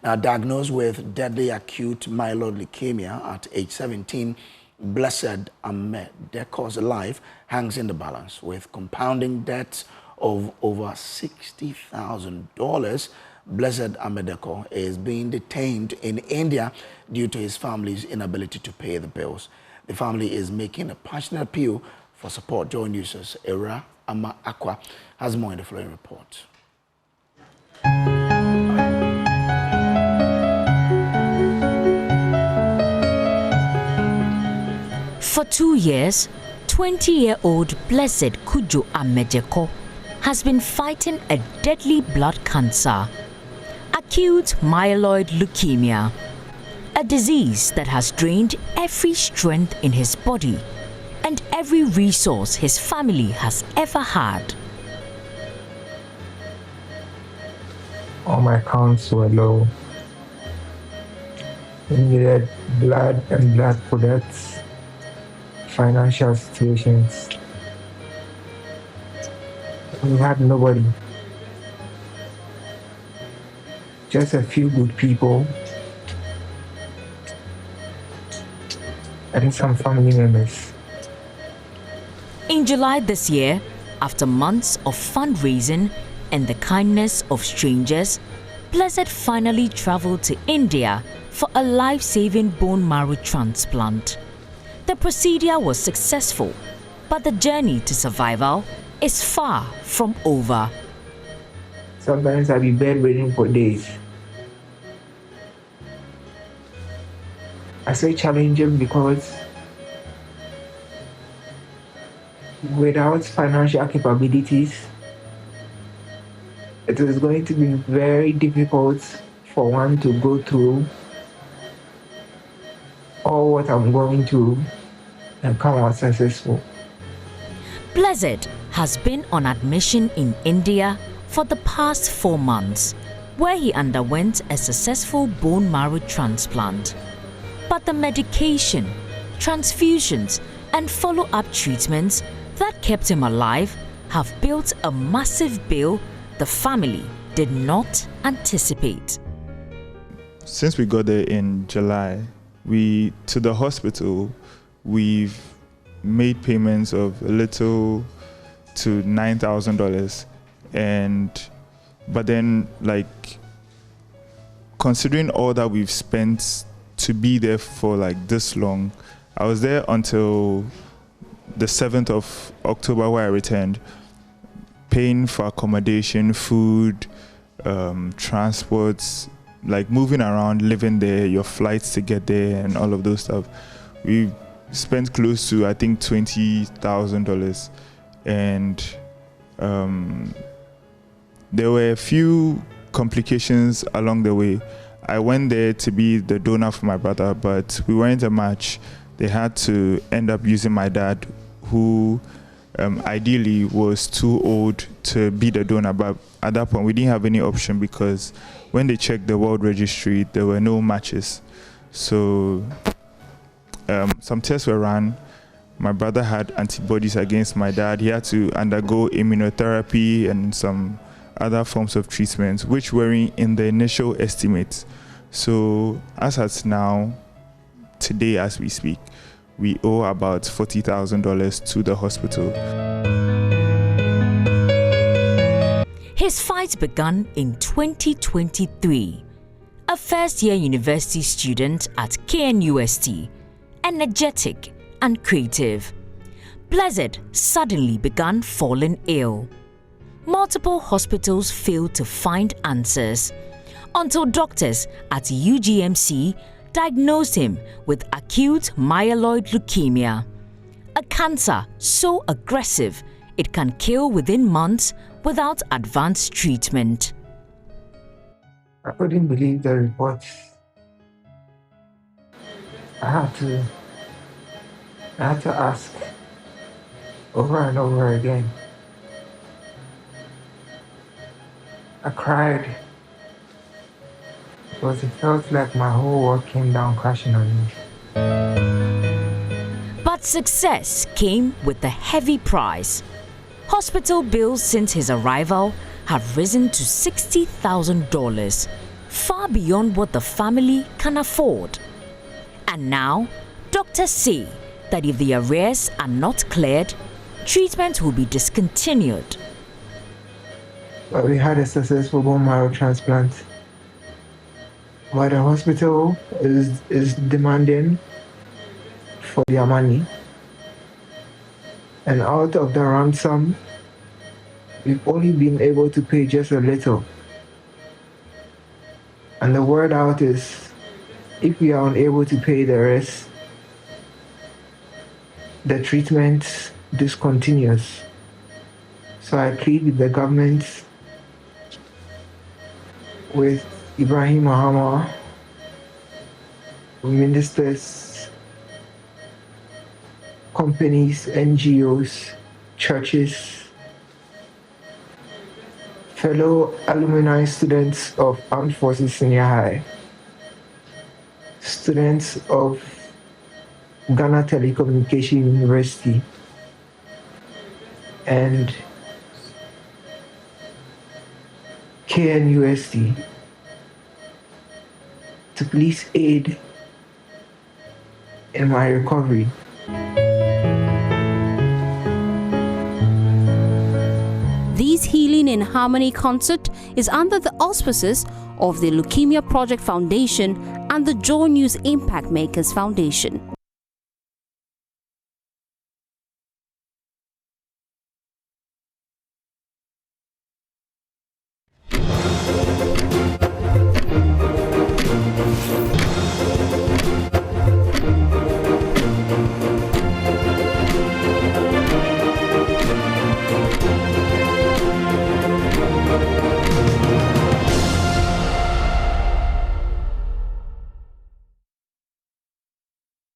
Now, diagnosed with deadly acute myeloid leukemia at age 17, Blessed Amedekor's life hangs in the balance with compounding debts of over $60,000. Blessed Amedekor is being detained in India due to his family's inability to pay the bills. The family is making a passionate appeal for support. JoyNews' Era Ama Aqua has more in the following report. For 2 years, 20-year-old Blessed Kujo Amedekor has been fighting a deadly blood cancer, acute myeloid leukemia, a disease that has drained every strength in his body and every resource his family has ever had. All my counts were low. We needed blood and blood products, financial situations. We had nobody. Just a few good people and some family members. In July this year, after months of fundraising and the kindness of strangers, Blessed finally traveled to India for a life-saving bone marrow transplant. The procedure was successful, but the journey to survival is far from over. Sometimes I'll be bedridden for days. I say challenging because without financial capabilities, it is going to be very difficult for one to go through all what I'm going through and come out successful. Blessed has been on admission in India for the past 4 months, where he underwent a successful bone marrow transplant. But the medication, transfusions, and follow-up treatments that kept him alive have built a massive bill the family did not anticipate. Since we got there in July, to the hospital, we've made payments of a little to $9,000, but then, like, considering all that we've spent to be there for like this long, I was there until the 7th of October where I returned, paying for accommodation, food, transports, like moving around, living there, your flights to get there and all of those stuff. We spent close to, I think, $20,000, and there were a few complications along the way. I went there to be the donor for my brother, but we weren't a match. They had to end up using my dad, who ideally was too old to be the donor, but at that point we didn't have any option because when they checked the world registry, there were no matches. So some tests were run. My brother had antibodies against my dad. He had to undergo immunotherapy and some other forms of treatments, which were in the initial estimates. So as at now, today as we speak, we owe about $40,000 to the hospital. His fight began in 2023. A first-year university student at KNUST, energetic and creative, Blessed suddenly began falling ill. Multiple hospitals failed to find answers until doctors at UGMC diagnosed him with acute myeloid leukemia, a cancer so aggressive it can kill within months without advanced treatment. I couldn't believe the reports. I had to ask over and over again. I cried because it felt like my whole world came down crashing on me. But success came with a heavy price. Hospital bills since his arrival have risen to $60,000, far beyond what the family can afford. And now, doctors say that if the arrears are not cleared, treatment will be discontinued. We had a successful bone marrow transplant, but the hospital is demanding for their money. And out of the ransom, we've only been able to pay just a little. And the word out is, if we are unable to pay the rest, the treatment discontinues. So I plead with the government, with Ibrahim Mahama, ministers, companies, NGOs, churches, fellow alumni students of Armed Forces Senior High, students of Ghana Telecommunication University, and KNUST to please aid in my recovery. This Healing in Harmony concert is under the auspices of the Leukemia Project Foundation and the JoyNews Impact Makers Foundation.